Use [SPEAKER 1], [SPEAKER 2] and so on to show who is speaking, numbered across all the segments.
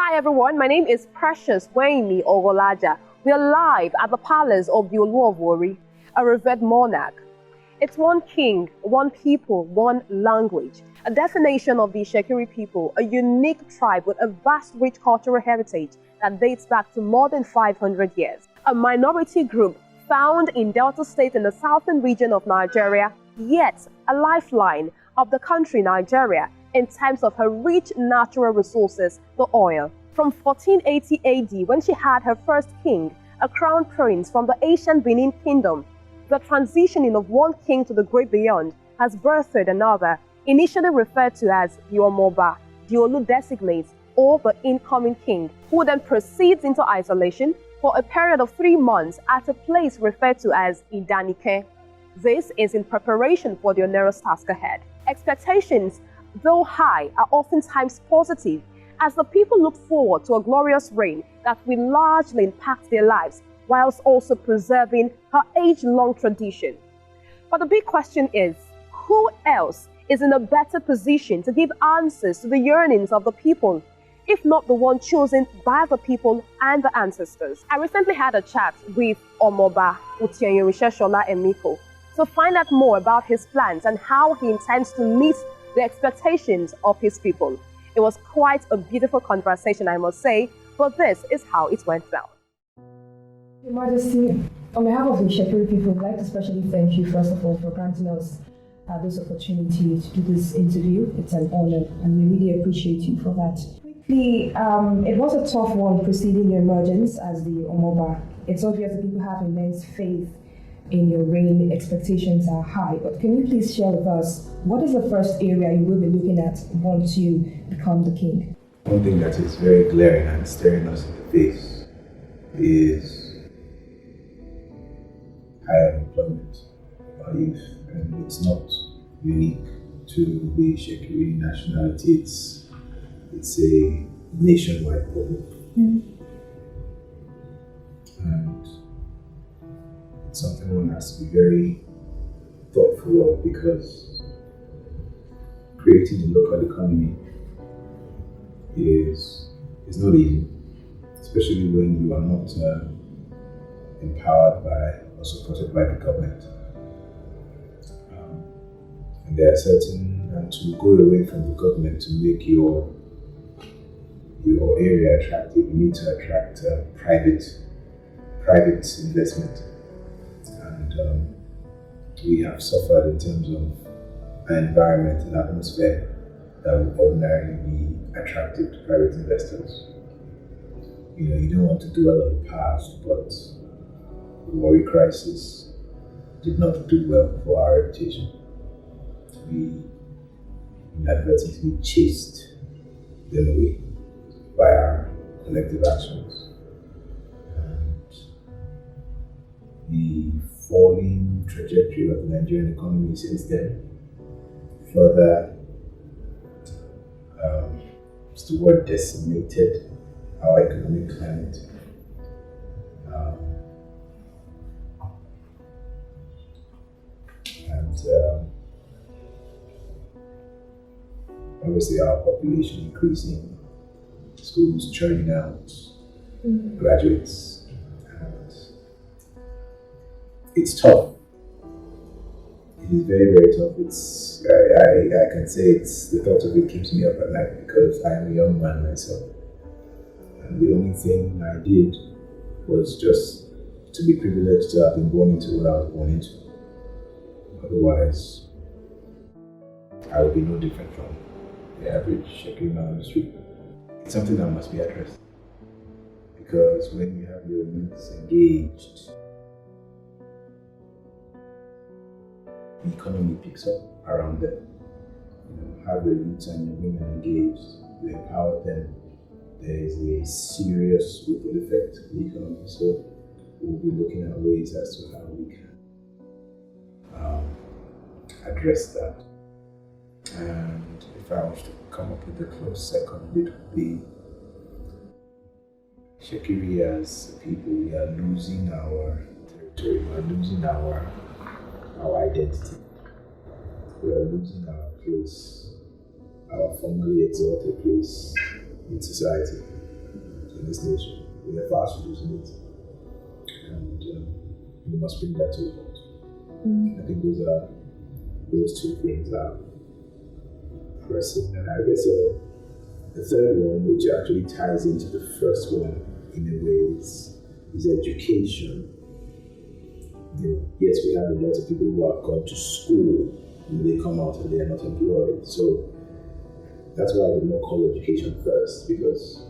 [SPEAKER 1] Hi everyone, my name is Precious Ogaime Atuwatse111. We are live at the palace of the Olu of Warri, a revered monarch. It's one king, one people, one language, a definition of the Itsekiri people, a unique tribe with a vast rich cultural heritage that dates back to more than 500 years. A minority group found in Delta State in the southern region of Nigeria, yet a lifeline of the country Nigeria in terms of her rich natural resources, the oil. From 1480 AD, when she had her first king, a crown prince from the ancient Benin Kingdom, the transitioning of one king to the great beyond has birthed another, initially referred to as the Omoba. The Olu designates, or the incoming king, who then proceeds into isolation for a period of 3 months at a place referred to as Idaniken. This is in preparation for the onerous task ahead. Expectations, though high, are oftentimes positive, as the people look forward to a glorious reign that will largely impact their lives, whilst also preserving her age-long tradition. But the big question is, who else is in a better position to give answers to the yearnings of the people, if not the one chosen by the people and the ancestors? I recently had a chat with Omoba Atuwatse111 to find out more about his plans and how he intends to meet the expectations of his people. It was quite a beautiful conversation, I must say, but this is how it went down.
[SPEAKER 2] Your Majesty, on behalf of the Itsekiri people, I'd like to especially thank you, first of all, for granting us this opportunity to do this interview. It's an honor, and we really appreciate you for that. Quickly, it was a tough one preceding your emergence as the Omoba. It's obvious that people have immense faith in your reign, expectations are high, but can you please share with us, what is the first area you will be looking at once you become the king?
[SPEAKER 3] One thing that is very glaring and staring us in the face is high unemployment of our youth, and it's not unique to the Itsekiri nationality, it's a nationwide problem. And it's something one has to be very thoughtful of, because creating a local economy is not easy, especially when you are not empowered by or supported by the government. And there are certain, and to go away from the government to make your area attractive, you need to attract private investment. And we have suffered in terms of an environment and atmosphere that would ordinarily be attractive to private investors. You don't want to dwell on the past, but the Warri crisis did not do well for our reputation. We inadvertently chased them away by our collective actions. And the falling trajectory of the Nigerian economy since then further, the word decimated our economic climate. Obviously our population increasing, schools churning out graduates, and it's tough. It is very, very tough. I can say the thought of it keeps me up at night, because I am a young man myself. And the only thing I did was just to be privileged to have been born into what I was born into. Otherwise, I would be no different from the average Itsekiri man on the street. It's something that must be addressed. Because when you have your youth engaged, the economy picks up around them. Have your youth and your women engaged, you empower them, there is a serious ripple effect to the economy. So we'll be looking at ways as to how we can address that. And if I was to come up with a close second, it would be Itsekiri as a people. We are losing our territory, we are losing our identity. We are losing our place, our formerly exalted place in society. in this nation. We are fast reducing it, and we must bring that to a halt. I think those two things are pressing, and I guess the third one, which actually ties into the first one in a way, is education. Yes, we have a lot of people who have gone to school and they come out and they are not employed. So that's why I do not call education first, because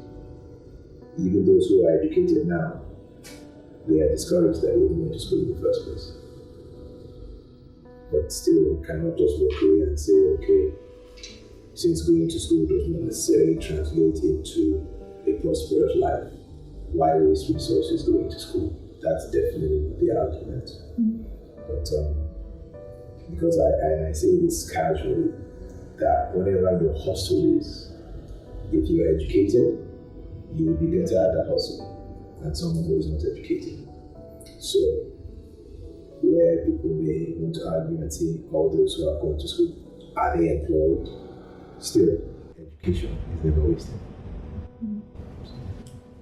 [SPEAKER 3] even those who are educated now, they are discouraged that they even went to school in the first place. But still, we cannot just walk away and say, okay, since going to school does not necessarily translate into a prosperous life, why waste resources going to school? That's definitely the argument. But because I say this casually, that whatever your hustle is, if you're educated, you will be better at that hustle than someone who is not educated. So, where people may want to argue and say, all those who are going to school, are they employed? Still, education is never wasted.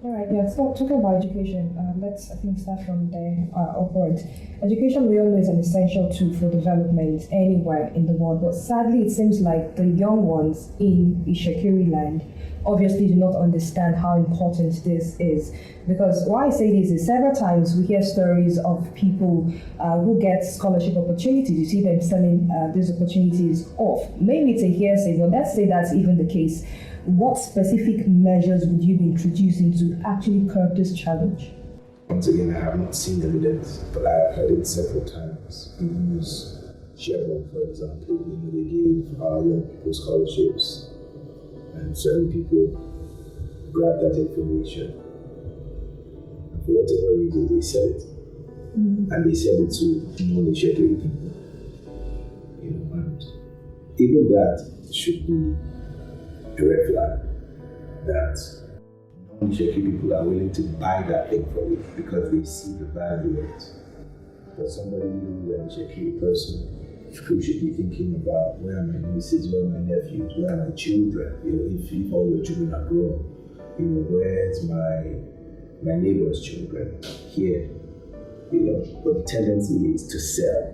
[SPEAKER 2] All right, yeah, so talking about education, let's, I think, start from there upwards. Education, we all know, is an essential tool for development anywhere in the world, but sadly, it seems like the young ones in Itsekiri land obviously do not understand how important this is. Because why I say this is several times we hear stories of people who get scholarship opportunities. You see them selling these opportunities off. Maybe it's a hearsay, but let's say that's even the case. What specific measures would you be introducing to actually curb this challenge?
[SPEAKER 3] Once again, I have not seen evidence, but I have heard it several times. Use Chevron, for example, they give young people scholarships, and certain people grab that information, and for whatever reason, they sell it. And they sell it to non-Itsekiri people. And even that should be a red flag, that non-Itsekiri people are willing to buy that thing from you because they see the value in it. But somebody who is an Itsekiri person who should be thinking about, where are my nieces, where are my nephews, where are my children? If all your children are grown, where's my neighbor's children? Here, but the tendency is to sell,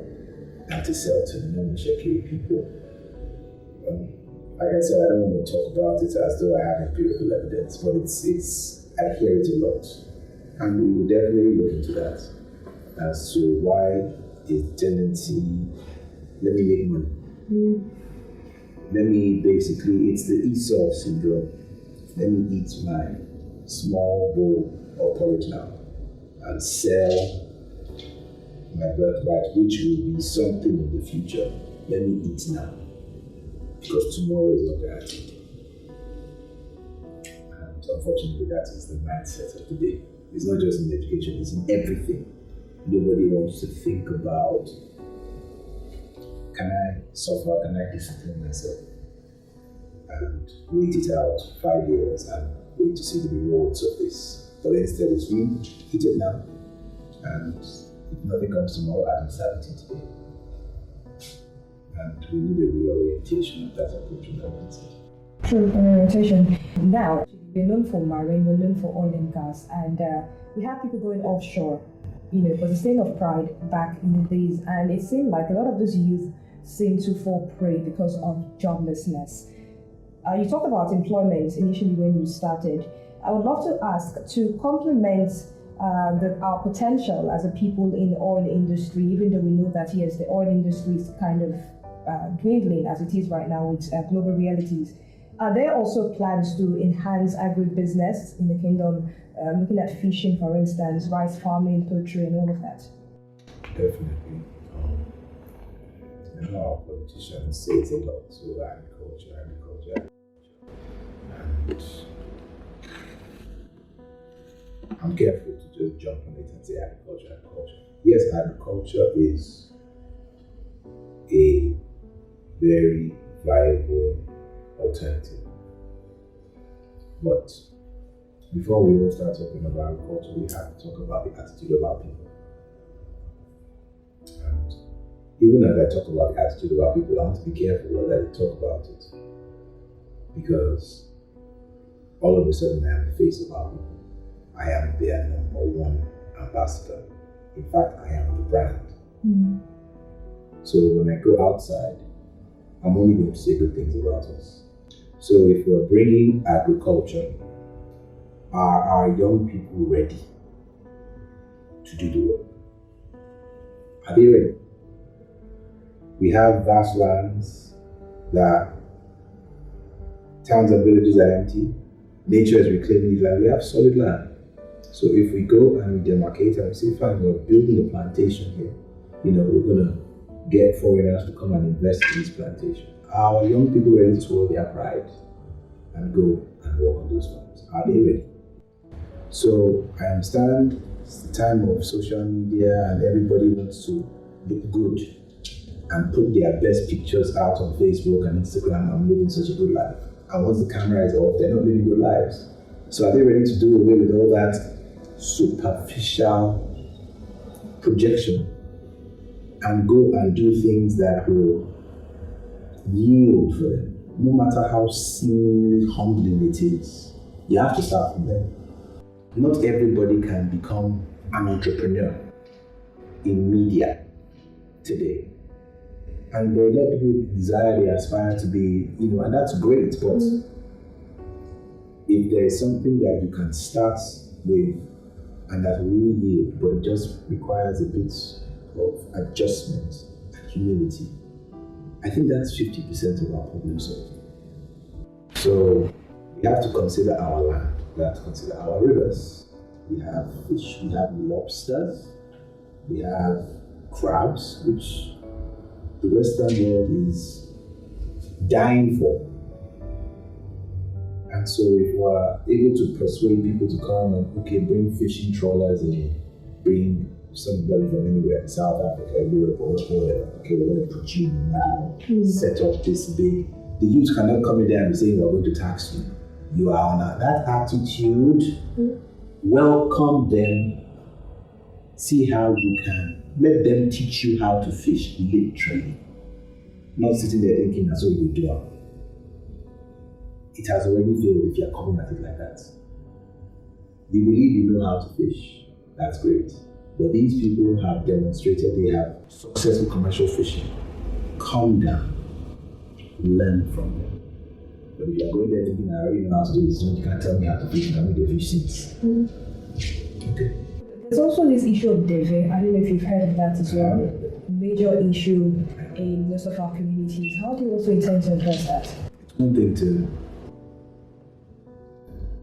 [SPEAKER 3] and to sell to non-Itsekiri people. Like I said, I don't want to talk about it as though I have empirical evidence, but I hear it a lot. And we will definitely look into that as to why the tendency, let me make money. It's the Esau Syndrome. Let me eat my small bowl of porridge now and sell my birthright, which will be something in the future. Let me eat now, because tomorrow is not guaranteed. And unfortunately, that is the mindset of the day. It's not just in education, it's in everything. Nobody wants to think about, can I suffer, can I discipline myself? And wait it out 5 years and wait to see the rewards of this. But instead, it's really eat it now. And if nothing comes tomorrow, I can start eating today. And we need a reorientation of that approach and that mindset.
[SPEAKER 2] True, reorientation. Now, we're known for marine, we're known for oil and gas, and we have people going offshore, for the sake of pride back in the days. And it seemed like a lot of those youth seem to fall prey because of joblessness. You talked about employment initially when you started. I would love to ask, to complement our potential as a people in the oil industry, even though we know that yes, the oil industry is kind of dwindling as it is right now with global realities. Are there also plans to enhance agribusiness in the kingdom, looking at fishing, for instance, rice farming, poultry, and all of that?
[SPEAKER 3] Definitely. Our politicians say it a lot, so agriculture. And I'm careful to just jump on it and say agriculture. Yes, agriculture is a very viable alternative. But before we even start talking about agriculture, we have to talk about the attitude of our people. And even as I talk about the attitude of our people, I want to be careful whether I talk about it. Because all of a sudden I am the face of our people. I am their number one ambassador. In fact, I am the brand. So when I go outside, I'm only going to say good things about us. So if we're bringing agriculture, are our young people ready to do the work? Are they ready? We have vast lands that towns and villages are empty. Nature is reclaiming these land. We have solid land. So if we go and we demarcate and we say, fine, we're building a plantation here, we're going to get foreigners to come and invest in this plantation. Are our young people ready to swallow their pride and go and work on those farms? Are they ready? So I understand it's the time of social media and everybody wants to look good and put their best pictures out on Facebook and Instagram. I'm living such a good life. And once the camera is off, they're not living good lives. So are they ready to do away with all that superficial projection and go and do things that will yield for them? No matter how seemingly humbling it is, you have to start from there. Not everybody can become an entrepreneur in media today. And there are a lot of people desire, they aspire to be, and that's great, but if there is something that you can start with and that will really yield, but it just requires a bit of adjustment and humility, I think that's 50% of our problem solving. So we have to consider our land. We have to consider our rivers. We have fish, we have lobsters, we have crabs, which the Western world is dying for. And so if we're able to persuade people to come and, bring fishing trawlers in, bring somebody from anywhere, South Africa, Europe, or whatever, we're going to put you in set up this big. The youth cannot come in there and be saying, we're going to tax you. You are on that attitude. Welcome them. See how you can. Let them teach you how to fish, literally. Not sitting there thinking that's what you do. It has already failed if you're coming at it like that. You believe you know how to fish. That's great. But these people have demonstrated they have successful commercial fishing. Calm down. Learn from them. But if you're going there thinking, I already know how to do this, you can't tell me how to fish, and I need to fish since. Okay.
[SPEAKER 2] There's also this issue of deve. I don't know if you've heard of that as well. Major issue in most of our communities. How do you also intend to address that?
[SPEAKER 3] It's one thing to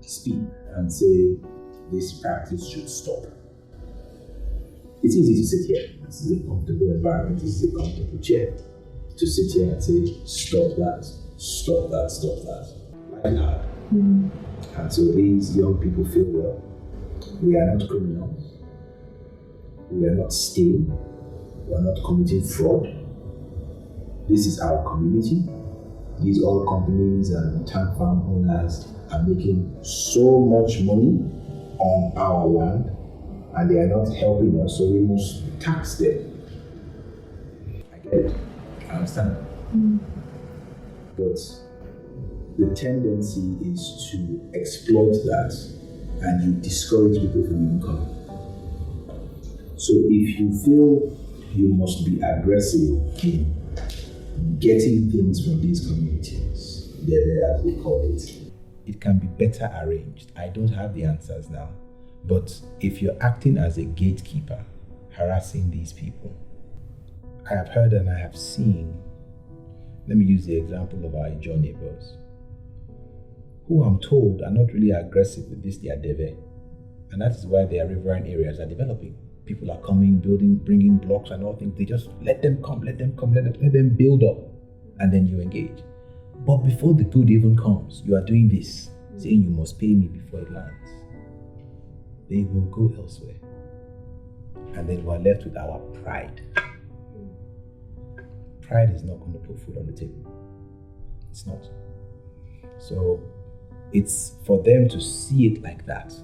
[SPEAKER 3] speak and say this practice should stop. It's easy to sit here. This is a comfortable environment. This is a comfortable chair. To sit here and say, stop that, stop that, stop that. Like hard. And so these young people feel, well, we are not criminals. We are not stealing. We are not committing fraud. This is our community. These oil companies and tank farm owners are making so much money on our land, and they are not helping us, so we must tax them. I get it. I understand. But the tendency is to exploit that, and you discourage people from even coming. So if you feel you must be aggressive in getting things from these communities, as we call it, it can be better arranged. I don't have the answers now. But if you're acting as a gatekeeper, harassing these people, I have heard and I have seen, let me use the example of our Ijaw neighbors, who I'm told are not really aggressive with this, their deve. And that is why their riverine areas are developing. People are coming, building, bringing blocks and all things. They just let them come, let them build up, and then you engage. But before the good even comes, you are doing this, saying you must pay me before it lands. They will go elsewhere. And then we're left with our pride. Pride is not going to put food on the table. It's not. So it's for them to see it like that,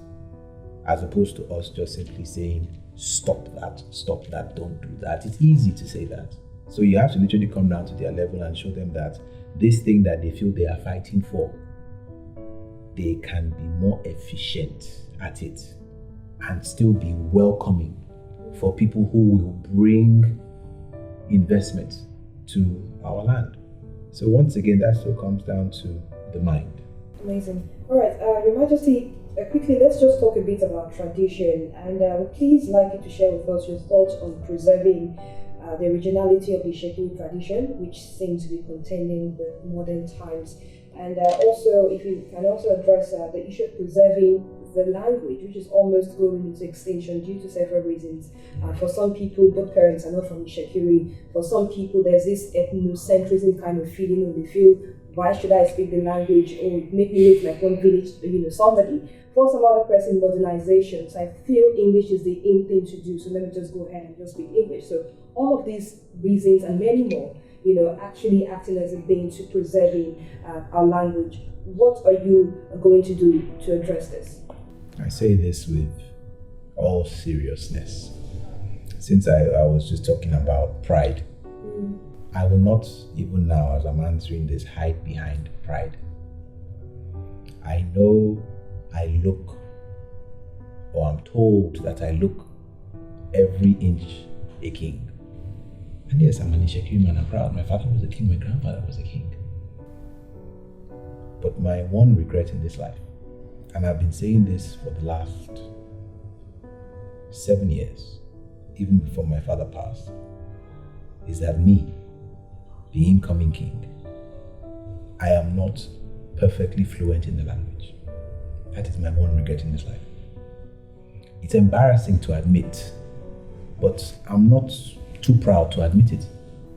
[SPEAKER 3] as opposed to us just simply saying, stop that, don't do that. It's easy to say that. So you have to literally come down to their level and show them that this thing that they feel they are fighting for, they can be more efficient at it and still be welcoming for people who will bring investment to our land. So once again, that still comes down to the mind.
[SPEAKER 2] Amazing. All right, Your Majesty, quickly, let's just talk a bit about tradition, and please like you to share with us your thoughts on preserving the originality of the Itsekiri tradition, which seems to be contending with modern times, and also if you can also address the issue of preserving the language, which is almost going into extinction due to several reasons. For some people, both parents are not from Itsekiri. For some people, there's this ethnocentrism kind of feeling, or they feel, why should I speak the language, or make me look like one village, somebody. For some other person, modernization. So I feel English is the in thing to do, so let me just go ahead and just speak English. So all of these reasons and many more, actually acting as a bane to preserving our language. What are you going to do to address this?
[SPEAKER 3] I say this with all seriousness. Since I was just talking about pride, I will not, even now as I'm answering this, hide behind pride. I know I look, or I'm told that I look every inch a king. And yes, I'm an Itsekiri man, I'm proud. My father was a king, my grandfather was a king. But my one regret in this life, and I've been saying this for the last 7 years, even before my father passed, is that me, the incoming king, I am not perfectly fluent in the language. That is my one regret in this life. It's embarrassing to admit, but I'm not too proud to admit it.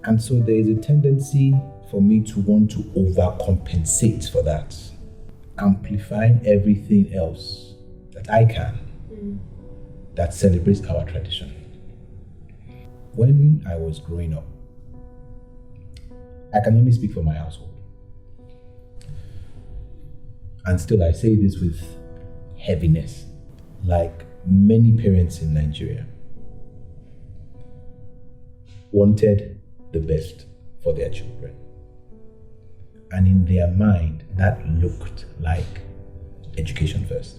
[SPEAKER 3] And so there is a tendency for me to want to overcompensate for that, amplifying everything else that I can that celebrates our tradition. When I was growing up, I can only speak for my household. And still I say this with heaviness, like many parents in Nigeria wanted the best for their children. And in their mind, that looked like education first.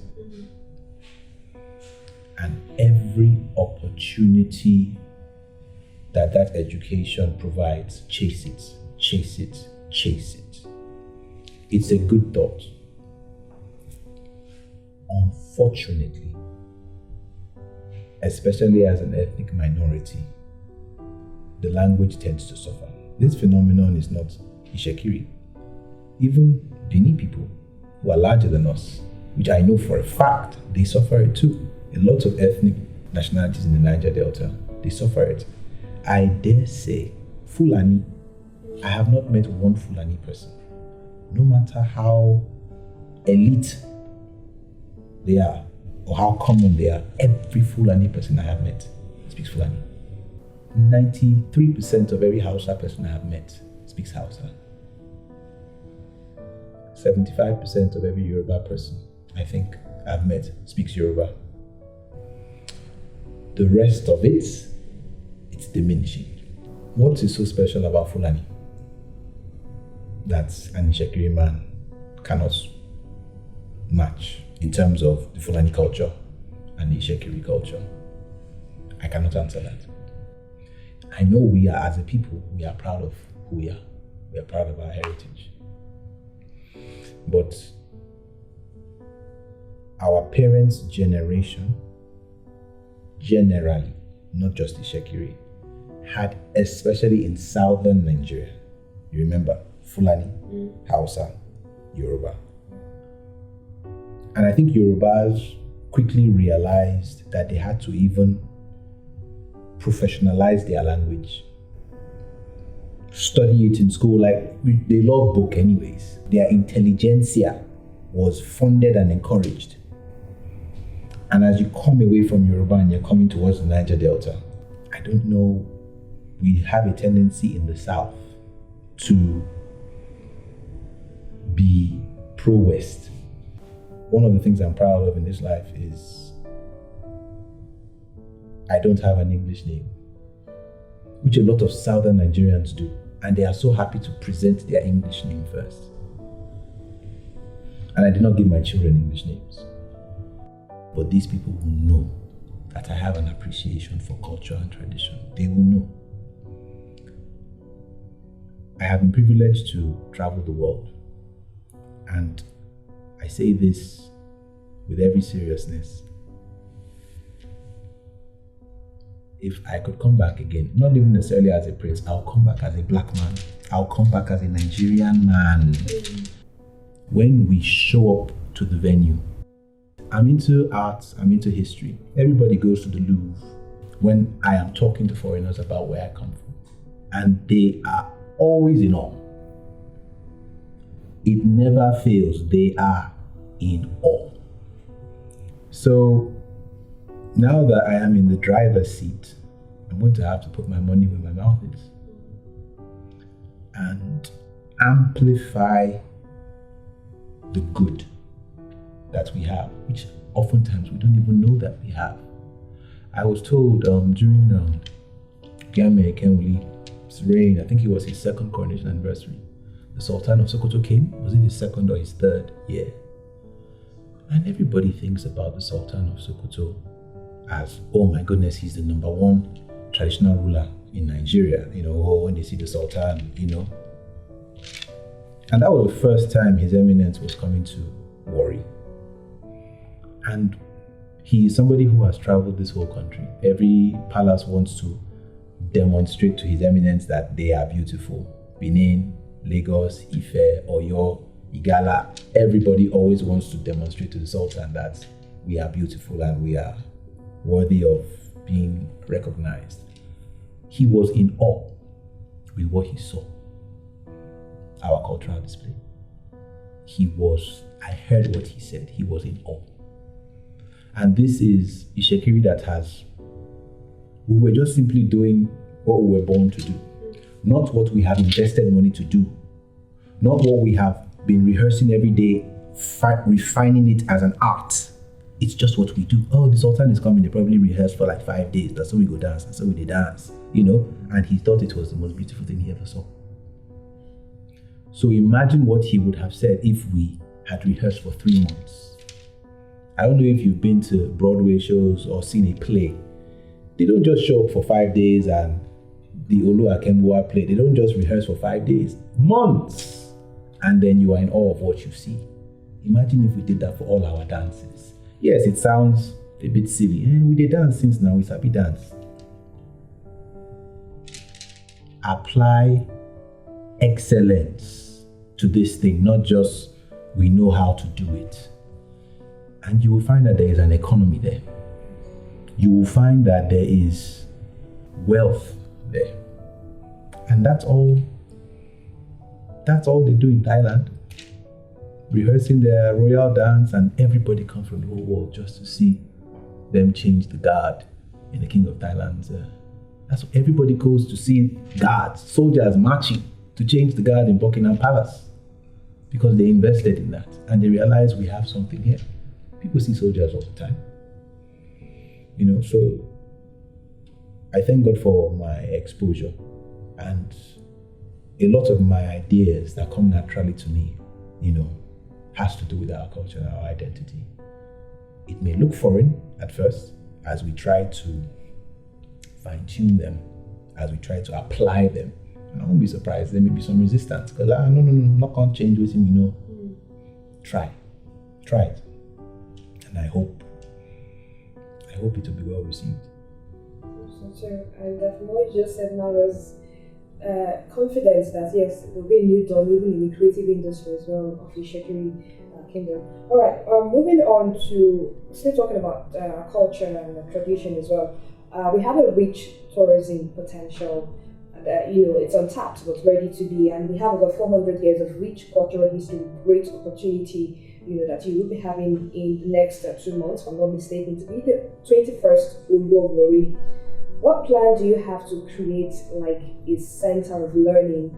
[SPEAKER 3] And every opportunity that education provides, chase it, chase it, chase it. It's a good thought. Unfortunately, especially as an ethnic minority, the language tends to suffer. This phenomenon is not Itsekiri. Even Bini people who are larger than us, which I know for a fact, they suffer it too. A lot of ethnic nationalities in the Niger Delta, they suffer it. I dare say, Fulani, I have not met one Fulani person, no matter how elite they are or how common they are. Every Fulani person I have met speaks Fulani. 93% of every Hausa person I have met speaks Hausa. 75% of every Yoruba person I think I've met speaks Yoruba. The rest of it, it's diminishing. What is so special about Fulani that an Itsekiri man cannot match in terms of the Fulani culture and the Itsekiri culture? I cannot answer that. I know we are, as a people, we are proud of who we are. We are proud of our heritage. But our parents' generation, generally, not just Itsekiri, had, especially in southern Nigeria, you remember, Fulani, Hausa, Yoruba. And I think Yorubas quickly realized that they had to even professionalize their language. Study it in school, like they love book anyways. Their intelligentsia was funded and encouraged. And as you come away from Yoruba and you're coming towards the Niger Delta, I don't know, we have a tendency in the South to be pro-West. One of the things I'm proud of in this life is I don't have an English name, which a lot of Southern Nigerians do. And they are so happy to present their English name first. And I did not give my children English names. But these people will know that I have an appreciation for culture and tradition. They will know. I have been privileged to travel the world. And I say this with every seriousness. If I could come back again, not even necessarily as a prince, I'll come back as a black man. I'll come back as a Nigerian man. When we show up to the venue, I'm into art, I'm into history. Everybody goes to the Louvre when I am talking to foreigners about where I come from. And they are always in awe. It never fails. They are in awe. So now that I am in the driver's seat, I'm going to have to put my money where my mouth is and amplify the good that we have, which oftentimes we don't even know that we have. I was told during Ogaime Atuwatse111's reign, I think it was his second coronation anniversary, the Sultan of Sokoto came. Was it his second or his third year? And everybody thinks about the Sultan of Sokoto as, oh my goodness, he's the number one traditional ruler in Nigeria. When they see the Sultan, And that was the first time His Eminence was coming to Warri. And he is somebody who has traveled this whole country. Every palace wants to demonstrate to His Eminence that they are beautiful. Benin, Lagos, Ife, Oyo, Igala, everybody always wants to demonstrate to the Sultan that we are beautiful and we are worthy of being recognized. He was in awe with what he saw, our cultural display. I heard what he said, he was in awe. And this is Itsekiri we were just simply doing what we were born to do, not what we have invested money to do, not what we have been rehearsing every day, refining it as an art. It's just what we do. Oh, the Sultan is coming, they probably rehearsed for like 5 days, that's how we go dance, that's how we dance, and he thought it was the most beautiful thing he ever saw. So imagine what he would have said if we had rehearsed for 3 months. I don't know if you've been to Broadway shows or seen a play. They don't just show up for 5 days and the Olu Akembuwa play. They don't just rehearse for 5 days, months. And then you are in awe of what you see. Imagine if we did that for all our dances. Yes, it sounds a bit silly. We did dance since now, we sabi dance. Apply excellence to this thing, not just we know how to do it. And you will find that there is an economy there. You will find that there is wealth there. And that's all they do in Thailand. Rehearsing their royal dance, and everybody comes from the whole world just to see them change the guard in the King of Thailand's. That's what everybody goes to see, guards, soldiers marching to change the guard in Buckingham Palace, because they invested in that and they realize we have something here. People see soldiers all the time. So I thank God for my exposure, and a lot of my ideas that come naturally to me, has to do with our culture and our identity. It may look foreign at first as we try to fine-tune them, as we try to apply them. And I won't be surprised, there may be some resistance, because no, I'm not going to change what we know. Try it. And I hope it will be well received.
[SPEAKER 2] And from what you just said now, there's confidence that yes, there will be a new dawn even in the creative industry as well of the Itsekiri kingdom. All right, moving on to still talking about culture and tradition as well. We have a rich tourism potential. It's untapped, but ready to be, and we have over 400 years of rich cultural history, great opportunity, that you will be having in the next 2 months, if I'm not mistaken, to be the 21st Olu of Warri. What plan do you have to create like a center of learning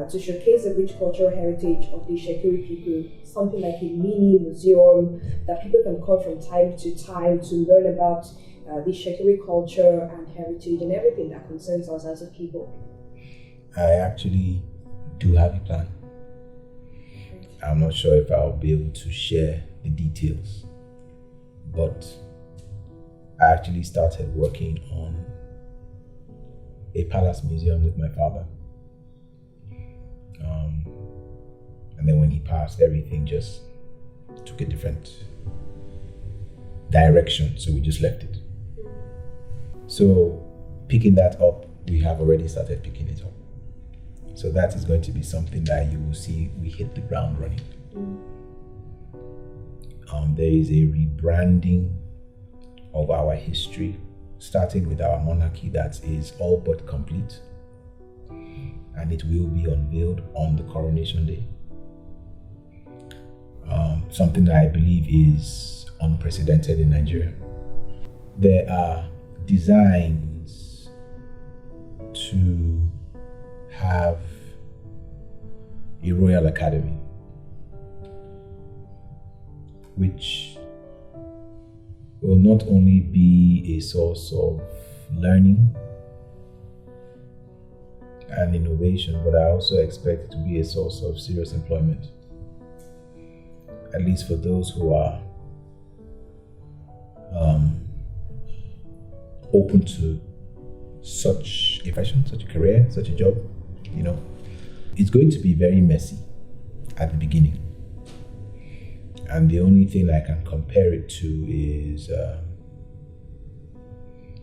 [SPEAKER 2] to showcase the rich cultural heritage of the Itsekiri people, something like a mini museum that people can come from time to time to learn about the Itsekiri culture and heritage and everything that concerns us as a people?
[SPEAKER 3] I actually do have a plan. I'm not sure if I'll be able to share the details, but I actually started working on a palace museum with my father. And then when he passed, everything just took a different direction, so we just left it. So picking that up, we have already started picking it up. So that is going to be something that you will see we hit the ground running. There is a rebranding of our history, starting with our monarchy that is all but complete. And it will be unveiled on the coronation day. Something that I believe is unprecedented in Nigeria. There are designs to have a royal academy, which will not only be a source of learning and innovation, but I also expect it to be a source of serious employment, at least for those who are open to such a profession, such a career, such a job. It's going to be very messy at the beginning. And the only thing I can compare it to is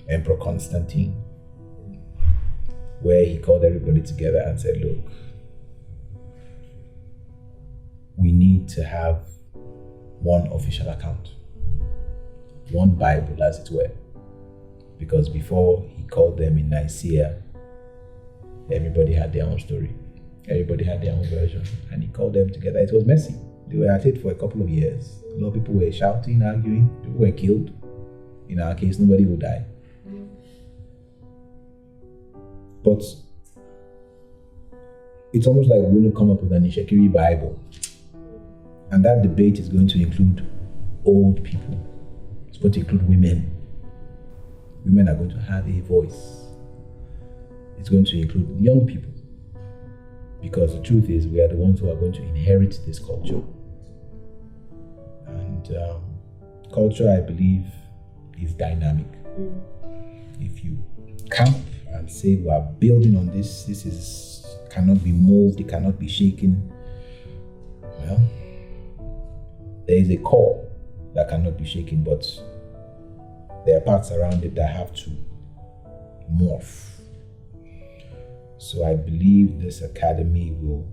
[SPEAKER 3] Emperor Constantine, where he called everybody together and said, look, we need to have one official account, one Bible, as it were. Because before he called them in Nicaea, everybody had their own story. Everybody had their own version. And he called them together. It was messy. They were at it for a couple of years. A lot of people were shouting, arguing. People were killed. In our case, nobody would die. But it's almost like we're going to come up with an Itsekiri Bible. And that debate is going to include old people. It's going to include women. Women are going to have a voice. It's going to include young people. Because the truth is, we are the ones who are going to inherit this culture. And culture, I believe, is dynamic. If you camp and say we are building on this, cannot be moved, it cannot be shaken, well, there is a core that cannot be shaken, but there are parts around it that have to morph. So I believe this academy will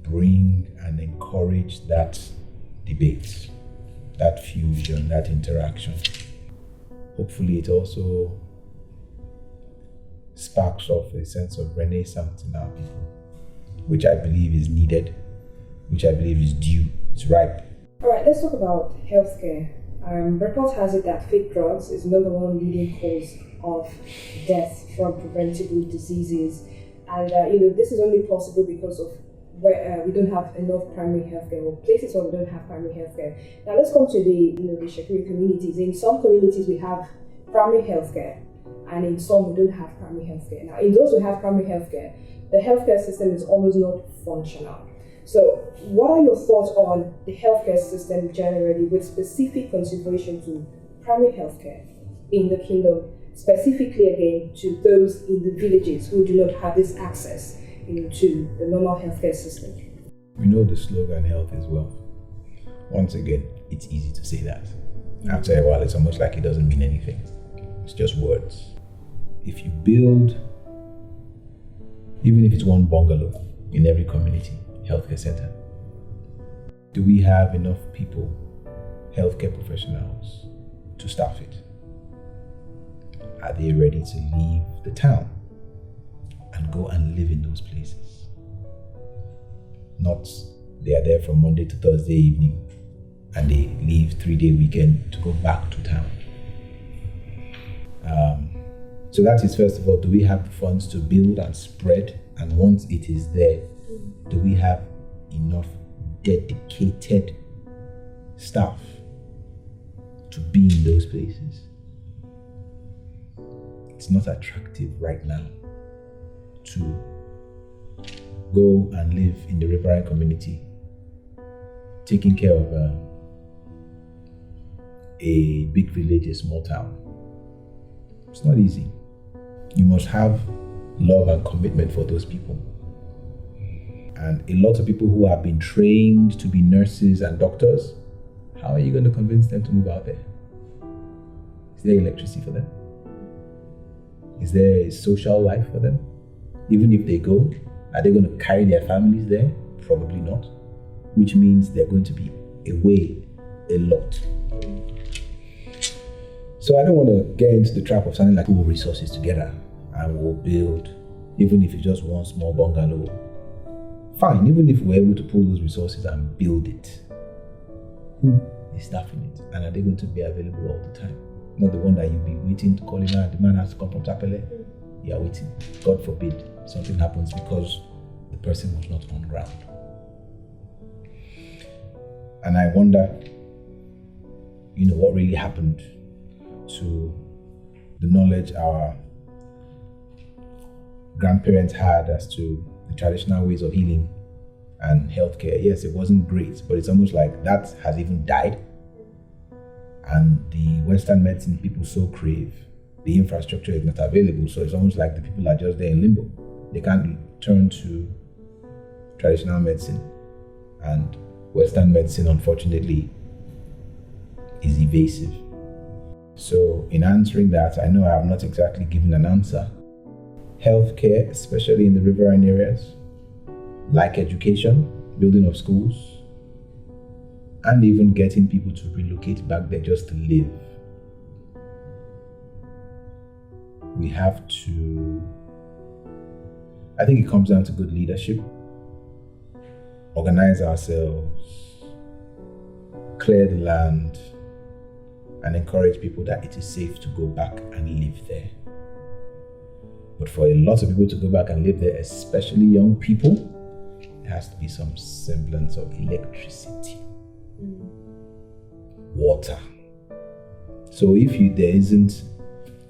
[SPEAKER 3] bring and encourage that debate, that fusion, that interaction. Hopefully it also sparks off a sense of renaissance in our people, which I believe is needed, which I believe is due, it's ripe.
[SPEAKER 2] All right, let's talk about healthcare. Reports has it that fake drugs is number one leading cause of death from preventable diseases, and this is only possible because of where we don't have enough primary healthcare, or places where we don't have primary healthcare. Now let's come to the Itsekiri communities. In some communities we have primary healthcare, and in some we don't have primary healthcare. Now in those who have primary healthcare, the healthcare system is almost not functional. So what are your thoughts on the healthcare system generally, with specific consideration to primary healthcare in the kingdom, specifically again to those in the villages who do not have this access to the normal healthcare system?
[SPEAKER 3] We know the slogan, health is wealth. Once again, it's easy to say that. After a while, it's almost like it doesn't mean anything. It's just words. If you build, even if it's one bungalow in every community healthcare center, do we have enough people, healthcare professionals, to staff it? Are they ready to leave the town and go and live in those places? Not they are there from Monday to Thursday evening and they leave 3-day weekend to go back to town. So that is, first of all, do we have the funds to build and spread? And once it is there, do we have enough dedicated staff to be in those places? It's not attractive right now to go and live in the riverine community, taking care of a big village, a small town. It's not easy. You must have love and commitment for those people. And a lot of people who have been trained to be nurses and doctors, how are you going to convince them to move out there? Is there electricity for them? Is there a social life for them? Even if they go, are they going to carry their families there? Probably not. Which means they're going to be away a lot. So I don't want to get into the trap of sounding like we'll resources together and we'll build, even if it's just one small bungalow. Fine, even if we're able to pull those resources and build it, who is staffing it? And are they going to be available all the time? Not the one that you'll be waiting to call him out, the man has to come from Tapele. You are waiting. God forbid something happens because the person was not on ground. And I wonder, what really happened to the knowledge our grandparents had as to the traditional ways of healing and healthcare. Yes, it wasn't great, but it's almost like that has even died. And the Western medicine people so crave, the infrastructure is not available, so it's almost like the people are just there in limbo. They can't turn to traditional medicine, and Western medicine, unfortunately, is evasive. So in answering that, I know I have not exactly given an answer. Healthcare, especially in the riverine areas, like education, building of schools, and even getting people to relocate back there just to live. We have to, I think it comes down to good leadership, organize ourselves, clear the land, and encourage people that it is safe to go back and live there. But for a lot of people to go back and live there, especially young people, there has to be some semblance of electricity, water. So if there isn't,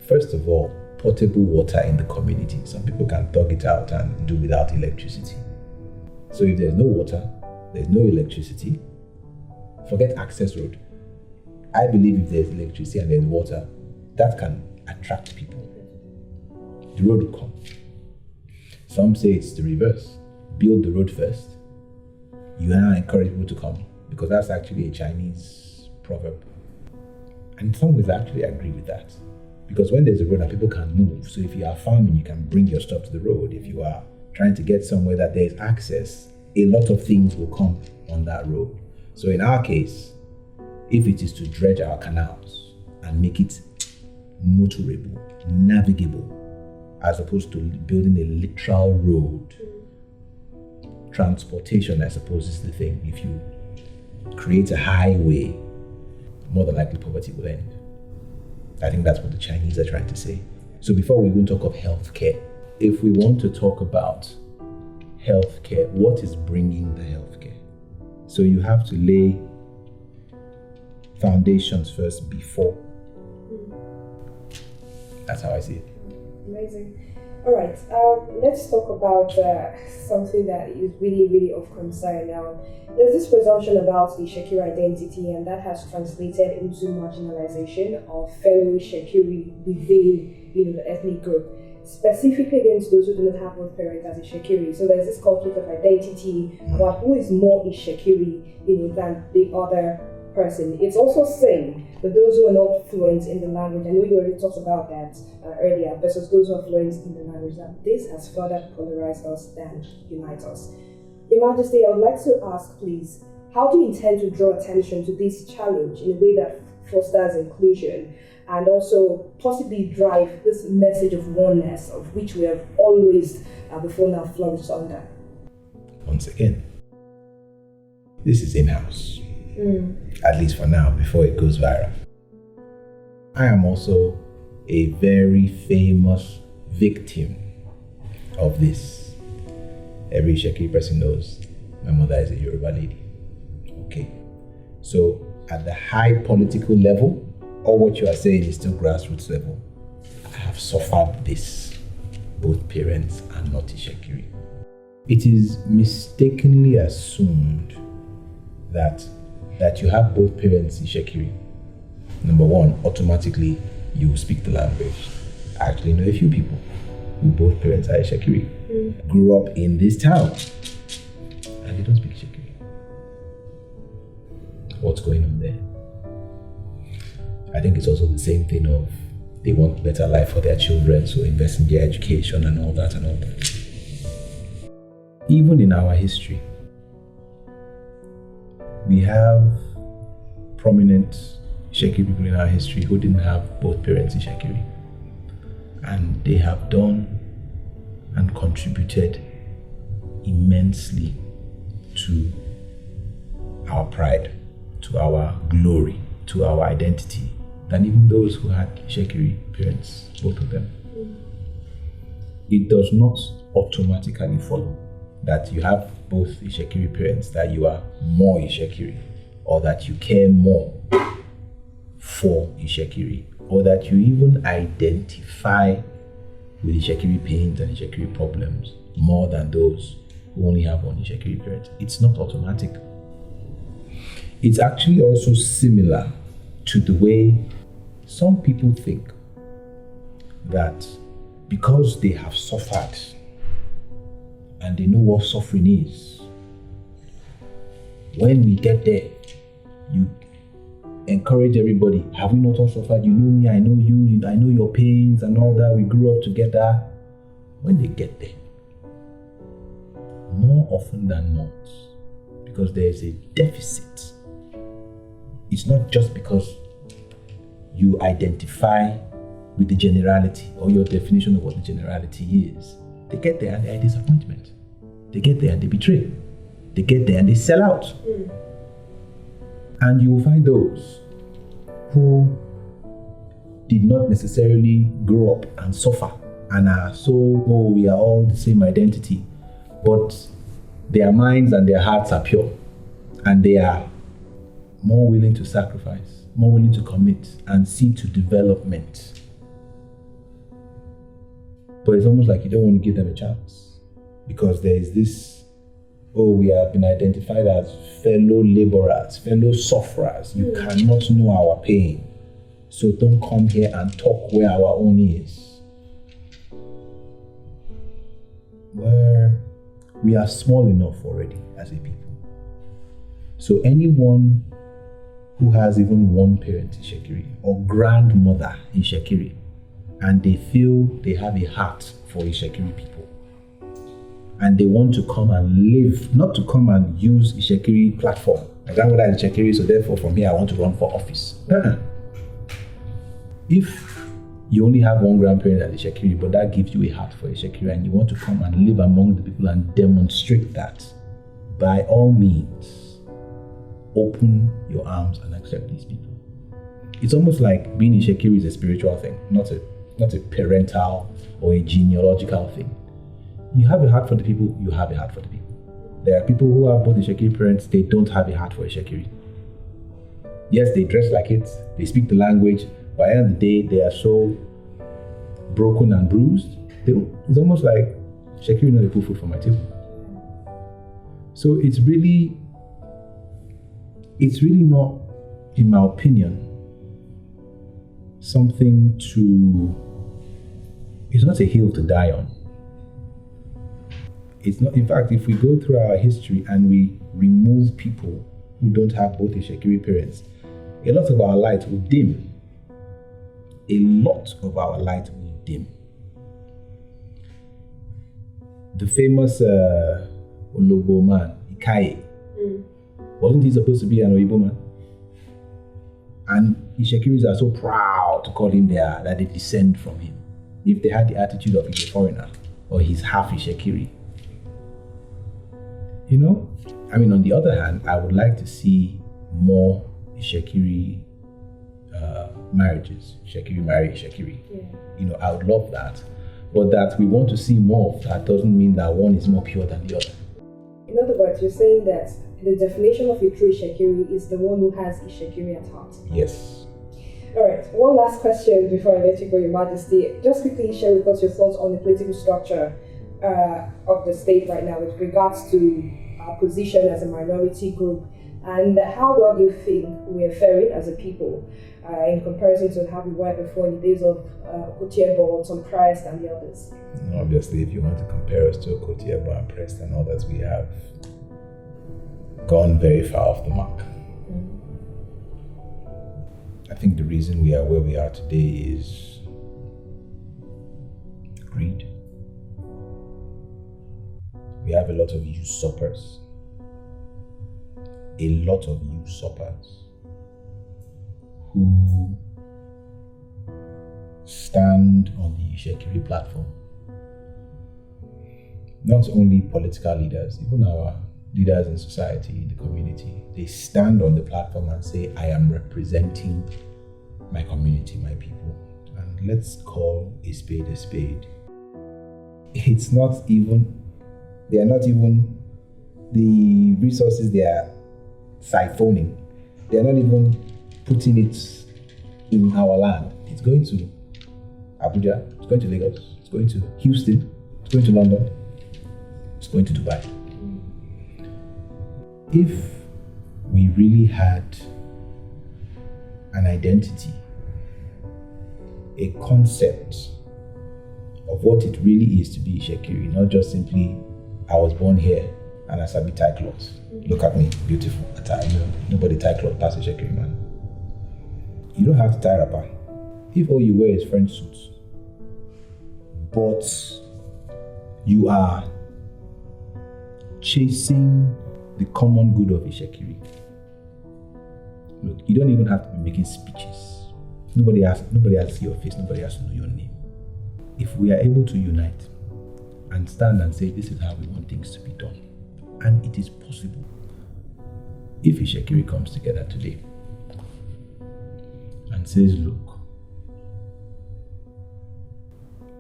[SPEAKER 3] first of all, potable water in the community, some people can thug it out and do without electricity. So if there's no water, there's no electricity, forget access road. I believe if there's electricity and there's water, that can attract people. The road will come. Some say it's the reverse. Build the road first. You now encourage people to come, because that's actually a Chinese proverb. And in some ways I actually agree with that. Because when there's a road and people can move, so if you are farming, you can bring your stuff to the road. If you are trying to get somewhere that there's access, a lot of things will come on that road. So in our case, if it is to dredge our canals and make it motorable, navigable, as opposed to building a literal road, transportation, I suppose, is the thing. If you create a highway, more than likely poverty will end. I think that's what the Chinese are trying to say. So before we even talk of healthcare, if we want to talk about healthcare, what is bringing the healthcare? So you have to lay foundations first before. That's how I see it.
[SPEAKER 2] Amazing. All right, let's talk about something that is really, really of concern now. There's this presumption about the Itsekiri identity, and that has translated into marginalization of fellow Itsekiri within, the ethnic group, specifically against those who do not have both parents as Itsekiri. So there's this conflict of identity about who is more Itsekiri, than the other person. It's also saying that those who are not fluent in the language, I know you already talked about that earlier, versus those who are fluent in the language, that this has further polarized us than unite us. Your Majesty, I would like to ask, please, how do you intend to draw attention to this challenge in a way that fosters inclusion and also possibly drive this message of oneness of which we have always before now flourished under?
[SPEAKER 3] Once again, this is in-house. At least for now, before it goes viral. I am also a very famous victim of this. Every Itsekiri person knows my mother is a Yoruba lady. Okay. So at the high political level, all what you are saying is still grassroots level. I have suffered this. Both parents are not Itsekiri. It is mistakenly assumed that you have both parents Itsekiri number one, automatically you speak the language. I actually know a few people who both parents are Itsekiri, grew up in this town, and they don't speak Itsekiri. What's going on there? I think it's also the same thing of they want better life for their children, so invest in their education and all that and all that. Even in our history, we have prominent Itsekiri people in our history who didn't have both parents Itsekiri. And they have done and contributed immensely to our pride, to our glory, to our identity, than even those who had Itsekiri parents, both of them. It does not automatically follow that you have both Itsekiri parents, that you are more Itsekiri, or that you care more for Itsekiri, or that you even identify with Itsekiri pains and Itsekiri problems more than those who only have one Itsekiri parent. It's not automatic. It's actually also similar to the way some people think that because they have suffered and they know what suffering is, when we get there, you encourage everybody. Have we not all suffered? You know me, I know you, I know your pains and all that. We grew up together. When they get there, more often than not, because there is a deficit, it's not just because you identify with the generality or your definition of what the generality is. They get there and they're a disappointment. They get there and they betray. They get there and they sell out. And you will find those who did not necessarily grow up and suffer and are so, we are all the same identity, but their minds and their hearts are pure and they are more willing to sacrifice, more willing to commit and see to development. But it's almost like you don't want to give them a chance because there is this, we have been identified as fellow laborers, fellow sufferers. You cannot know our pain. So don't come here and talk where our own is. Where we are small enough already as a people. So anyone who has even one parent in Itsekiri or grandmother in Itsekiri, and they feel they have a heart for Itsekiri people, and they want to come and live, not to come and use Itsekiri platform. My grandmother is Itsekiri, so therefore from here I want to run for office. If you only have one grandparent at Itsekiri, but that gives you a heart for Itsekiri, and you want to come and live among the people and demonstrate that, by all means, open your arms and accept these people. It's almost like being Itsekiri is a spiritual thing, not a parental or a genealogical thing. You have a heart for the people, you have a heart for the people. There are people who have both Itsekiri parents, they don't have a heart for Itsekiri. Yes, they dress like it, they speak the language, but at the end of the day, they are so broken and bruised. It's almost like Itsekiri not put food for my table. So it's really not, in my opinion, it's not a hill to die on. It's not, in fact, if we go through our history and we remove people who don't have both Itsekiri parents, a lot of our light will dim. A lot of our light will dim. The famous Olobo man, Ikaye, wasn't he supposed to be an Oyibo man? And Itsekiris are so proud to call him that they descend from him. If they had the attitude of he's a foreigner or he's half Itsekiri. You know? I mean, on the other hand, I would like to see more Itsekiri marriages. Itsekiri marry Itsekiri. Yeah. You know, I would love that. But that we want to see more of that doesn't mean that one is more pure than the other.
[SPEAKER 2] In other words, you're saying that the definition of a true Itsekiri is the one who has Itsekiri at heart.
[SPEAKER 3] Yes.
[SPEAKER 2] All right, one last question before I let you go, Your Majesty. Just quickly share with us your thoughts on the political structure of the state right now with regards to our position as a minority group And how well do you think we're faring as a people in comparison to how we were before in the days of Okotiebo, Tom Christ, and the others?
[SPEAKER 3] Obviously, if you want to compare us to Okotiebo and Priest and others, we have gone very far off the mark. I think the reason we are where we are today is greed. We have a lot of usurpers. A lot of usurpers who stand on the Itsekiri platform. Not only political leaders, even our leaders in society, in the community, they stand on the platform and say, I am representing my community, my people. And let's call a spade a spade. It's not even, they are not even the resources they are siphoning. They are not even putting it in our land. It's going to Abuja, it's going to Lagos, it's going to Houston, it's going to London, it's going to Dubai. If we really had an identity, a concept of what it really is to be Itsekiri, not just simply, I was born here and I sabi tie clothes. Look at me, beautiful attire. Nobody tie clothes, that's Itsekiri, man. You don't have to tie wrapper. If all you wear is French suits, but you are chasing the common good of Itsekiri. Look, you don't even have to be making speeches. Nobody has to see your face, nobody has to know your name. If we are able to unite and stand and say, this is how we want things to be done, and it is possible. If Itsekiri comes together today and says, look,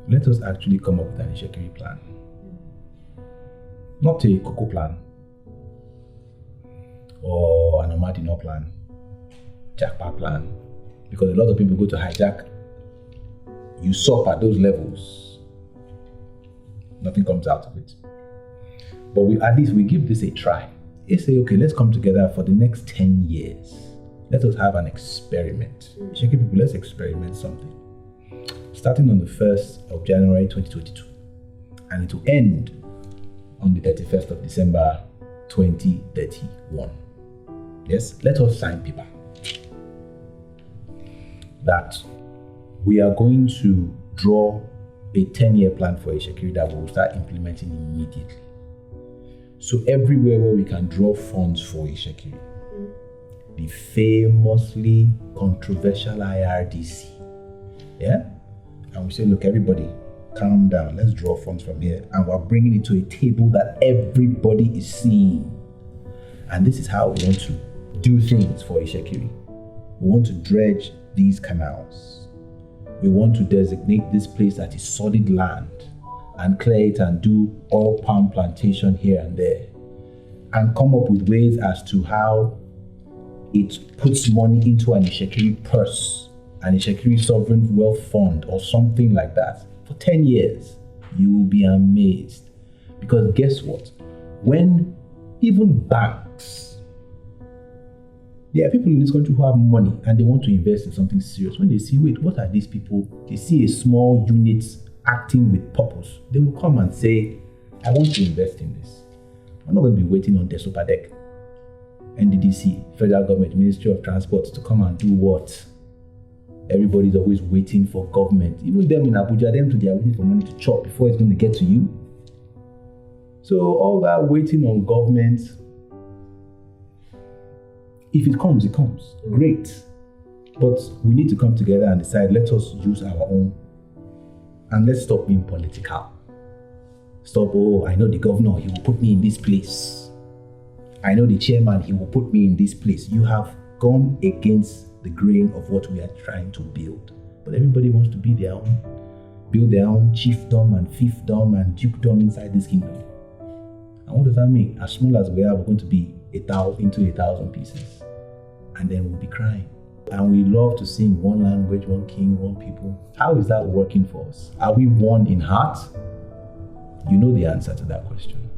[SPEAKER 3] let us actually come up with an Itsekiri plan. Not a Cocoa plan or an Omadino plan, Jackpot plan, because a lot of people go to hijack, usurp at those levels. Nothing comes out of it. But at least we give this a try. They say, okay, let's come together for the next 10 years. Let us have an experiment. Itsekiri people, let's experiment something. Starting on the 1st of January 2022. And it will end on the 31st of December 2031. Yes, let us sign paper that we are going to draw a 10-year plan for Itsekiri that we will start implementing immediately. So everywhere where we can draw funds for Itsekiri, the famously controversial IRDC, yeah? And we say, look, everybody, calm down, let's draw funds from here. And we're bringing it to a table that everybody is seeing. And this is how we want to do things for Itsekiri. We want to dredge these canals. We want to designate this place that is solid land and clear it and do oil palm plantation here and there. And come up with ways as to how it puts money into an Itsekiri purse, an Itsekiri sovereign wealth fund or something like that. For 10 years, you will be amazed. Because guess what? When even banks, there are people in this country who have money and they want to invest in something serious. When they see, wait, what are these people? They see a small unit acting with purpose. They will come and say, I want to invest in this. I'm not going to be waiting on Desopadec, NDDC, Federal Government, Ministry of Transport to come and do what? Everybody's always waiting for government. Even them in Abuja, them too, they are waiting for money to chop before it's going to get to you. So all that waiting on government, if it comes, it comes. Great. But we need to come together and decide, let us use our own. And let's stop being political. Stop, oh, I know the governor, he will put me in this place. I know the chairman, he will put me in this place. You have gone against the grain of what we are trying to build. But everybody wants to be their own, build their own chiefdom and fiefdom and dukedom inside this kingdom. And what does that mean? As small as we are, we're going to be 1,000 pieces. And then we'll be crying. And we love to sing one language, one king, one people. How is that working for us? Are we one in heart? You know the answer to that question.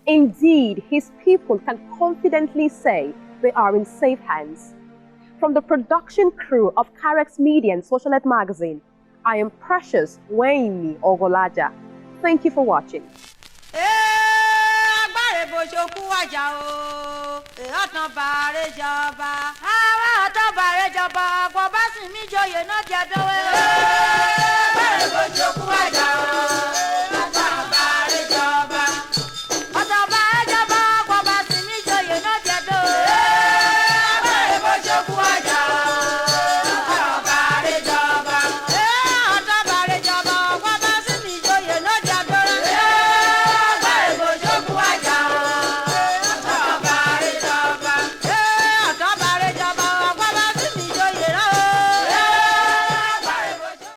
[SPEAKER 1] Indeed, his people can confidently say they are in safe hands. From the production crew of Carex Media and Socialite Magazine, I am Precious Ogaime Atuwatse. Thank you for watching.
[SPEAKER 4] Bàrẹ̀ jọba, àwọn ọ̀tọ̀ bàrẹ̀ jọba, ọ̀pọ̀ bá sì mí joyè náà jẹ́ dọ́wẹ́.